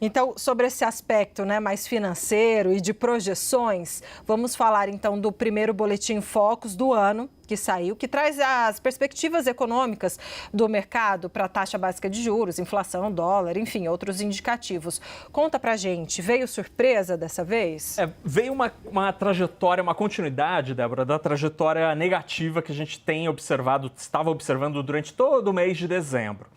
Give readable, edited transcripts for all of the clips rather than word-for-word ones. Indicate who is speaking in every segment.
Speaker 1: Então, sobre esse aspecto, né, mais financeiro e de projeções, vamos falar então do primeiro boletim Focus do ano que saiu, que traz as perspectivas econômicas do mercado para a taxa básica de juros, inflação, dólar, enfim, outros indicativos. Conta pra gente, veio surpresa dessa vez?
Speaker 2: Veio uma trajetória, uma continuidade, Débora, da trajetória negativa que a gente tem observado, estava observando durante todo o mês de dezembro.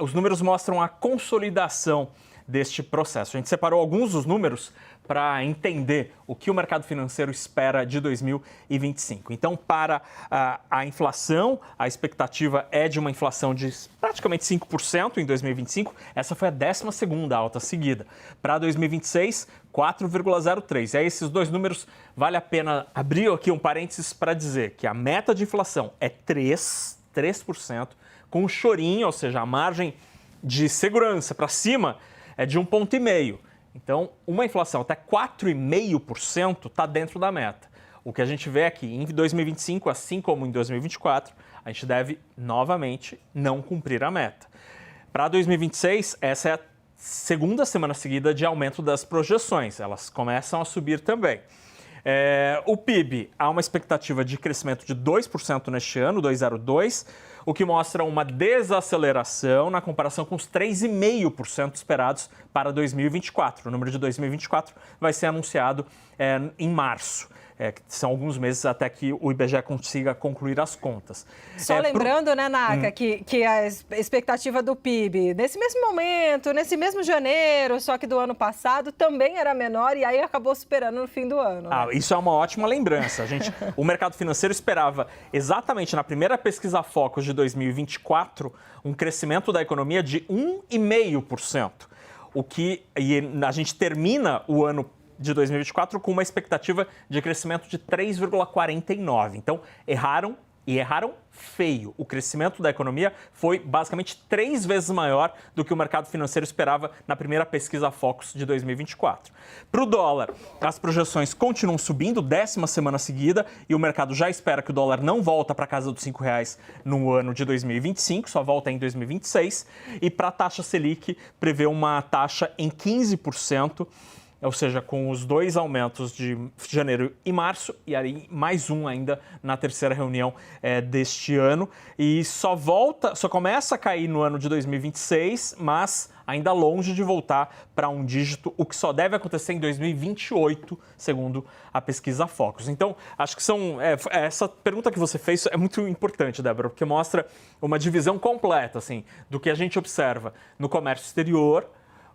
Speaker 2: Os números mostram a consolidação deste processo. A gente separou alguns dos números para entender o que o mercado financeiro espera de 2025. Então, para a inflação, a expectativa é de uma inflação de praticamente 5% em 2025. Essa foi a 12ª alta seguida. Para 2026, 4,03%. E aí, esses dois números, vale a pena abrir aqui um parênteses para dizer que a meta de inflação é 3%, com um chorinho, ou seja, a margem de segurança para cima é de 1,5 ponto. Então, uma inflação até 4,5% está dentro da meta. O que a gente vê é que em 2025, assim como em 2024, a gente deve novamente não cumprir a meta. Para 2026, essa é a segunda semana seguida de aumento das projeções. Elas começam a subir também. O PIB, há uma expectativa de crescimento de 2% neste ano, 2,02%, o que mostra uma desaceleração na comparação com os 3,5% esperados para 2024. O número de 2024 vai ser anunciado em março. São alguns meses até que o IBGE consiga concluir as contas.
Speaker 1: Só lembrando, né, Naka, que a expectativa do PIB, nesse mesmo momento, nesse mesmo janeiro, só que do ano passado, também era menor e aí acabou superando no fim do ano. Né?
Speaker 2: Isso é uma ótima lembrança. O mercado financeiro esperava exatamente na primeira pesquisa Focus de 2024 um crescimento da economia de 1,5%. E a gente termina o ano de 2024 com uma expectativa de crescimento de 3,49%. Então, erraram feio. O crescimento da economia foi basicamente 3 vezes maior do que o mercado financeiro esperava na primeira pesquisa Focus de 2024. Para o dólar, as projeções continuam subindo, 10ª semana seguida, e o mercado já espera que o dólar não volta para a casa dos R$5 no ano de 2025, só volta em 2026. E para a taxa Selic, prevê uma taxa em 15%, ou seja, com os dois aumentos de janeiro e março, e aí mais um ainda na terceira reunião deste ano. E só começa a cair no ano de 2026, mas ainda longe de voltar para um dígito, o que só deve acontecer em 2028, segundo a pesquisa Focus. Então, acho que essa pergunta que você fez é muito importante, Débora, porque mostra uma divisão completa assim, do que a gente observa no comércio exterior.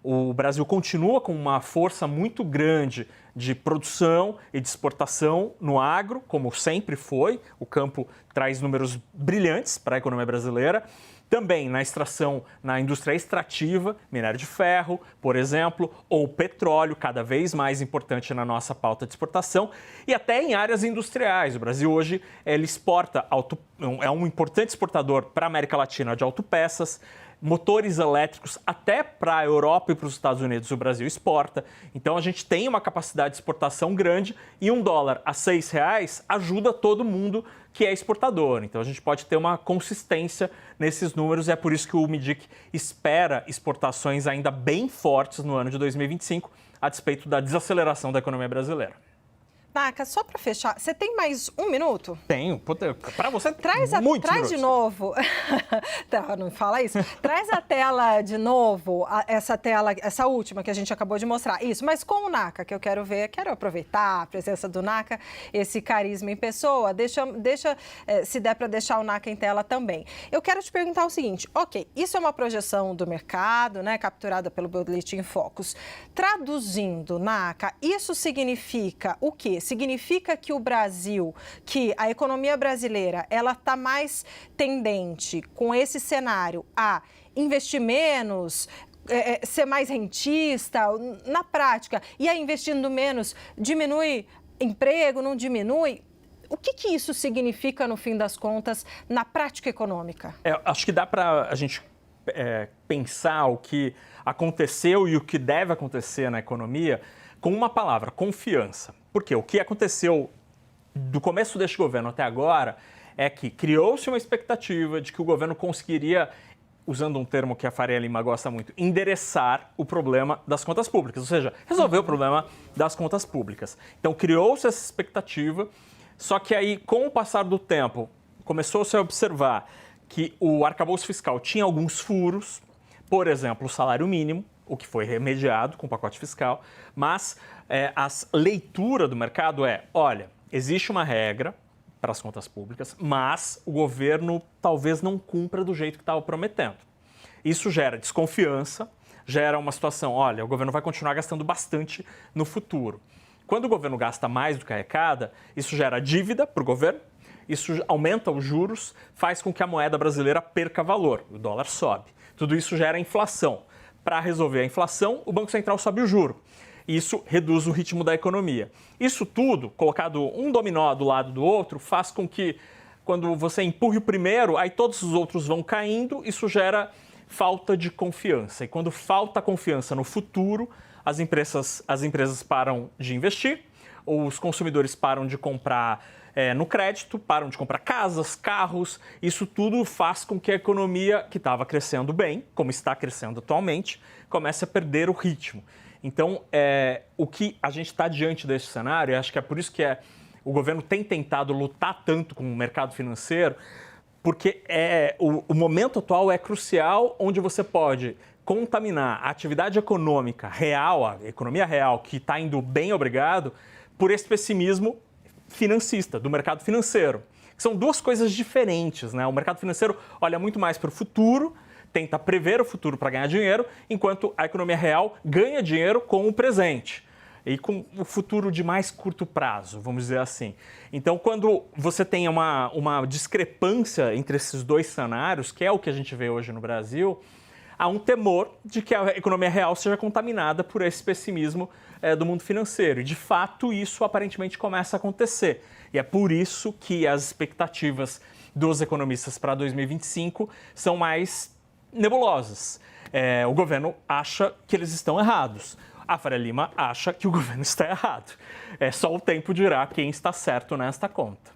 Speaker 2: O Brasil continua com uma força muito grande de produção e de exportação no agro, como sempre foi. O campo traz números brilhantes para a economia brasileira. Também na extração, na indústria extrativa, minério de ferro, por exemplo, ou petróleo, cada vez mais importante na nossa pauta de exportação, e até em áreas industriais. O Brasil hoje ele exporta, é um importante exportador para a América Latina de autopeças, motores elétricos até para a Europa e para os Estados Unidos o Brasil exporta. Então a gente tem uma capacidade de exportação grande e $1 a R$6 ajuda todo mundo que é exportador. Então a gente pode ter uma consistência nesses números e é por isso que o MIDIC espera exportações ainda bem fortes no ano de 2025, a despeito da desaceleração da economia brasileira.
Speaker 1: Naka, só para fechar, você tem mais 1 minuto?
Speaker 2: Tenho. Para você,
Speaker 1: traz de novo. Não fala isso. Traz a tela de novo, essa última que a gente acabou de mostrar. Isso, mas com o Naka, que eu quero ver, quero aproveitar a presença do Naka, esse carisma em pessoa. Deixa se der para deixar o Naka em tela também. Eu quero te perguntar o seguinte, ok, isso é uma projeção do mercado, né, capturada pelo Boletim Focus. Traduzindo, Naka, isso significa o quê? Significa que o Brasil, que a economia brasileira, ela está mais tendente com esse cenário a investir menos, ser mais rentista, na prática, e aí investindo menos, diminui emprego, não diminui? O que isso significa, no fim das contas, na prática econômica?
Speaker 2: Acho que dá para a gente pensar o que aconteceu e o que deve acontecer na economia com uma palavra, confiança. Porque o que aconteceu do começo deste governo até agora é que criou-se uma expectativa de que o governo conseguiria usando um termo que a Faria Lima gosta muito, endereçar o problema das contas públicas, ou seja, resolver o problema das contas públicas. Então, criou-se essa expectativa, só que aí, com o passar do tempo, começou-se a observar que o arcabouço fiscal tinha alguns furos, por exemplo, o salário mínimo, o que foi remediado com o pacote fiscal, mas a leitura do mercado olha, existe uma regra para as contas públicas, mas o governo talvez não cumpra do jeito que estava prometendo. Isso gera desconfiança, gera uma situação, olha, o governo vai continuar gastando bastante no futuro. Quando o governo gasta mais do que arrecada, isso gera dívida para o governo, isso aumenta os juros, faz com que a moeda brasileira perca valor, o dólar sobe. Tudo isso gera inflação. Para resolver a inflação, o Banco Central sobe o juro. Isso reduz o ritmo da economia. Isso tudo, colocado um dominó do lado do outro, faz com que, quando você empurre o primeiro, aí todos os outros vão caindo, isso gera falta de confiança. E quando falta confiança no futuro, as empresas param de investir, os consumidores param de comprar no crédito, param de comprar casas, carros. Isso tudo faz com que a economia, que estava crescendo bem, como está crescendo atualmente, comece a perder o ritmo. Então, o que a gente está diante desse cenário, acho que é por isso que o governo tem tentado lutar tanto com o mercado financeiro, porque o momento atual é crucial, onde você pode contaminar a atividade econômica real, a economia real, que está indo bem, obrigado, por esse pessimismo financista, do mercado financeiro. São duas coisas diferentes, né? O mercado financeiro olha muito mais para o futuro, tenta prever o futuro para ganhar dinheiro, enquanto a economia real ganha dinheiro com o presente e com o futuro de mais curto prazo, vamos dizer assim. Então, quando você tem uma discrepância entre esses dois cenários, que é o que a gente vê hoje no Brasil, há um temor de que a economia real seja contaminada por esse pessimismo do mundo financeiro. E, de fato, isso aparentemente começa a acontecer. E é por isso que as expectativas dos economistas para 2025 são mais nebulosas. O governo acha que eles estão errados. A Faria Lima acha que o governo está errado. Só o tempo dirá quem está certo nesta conta.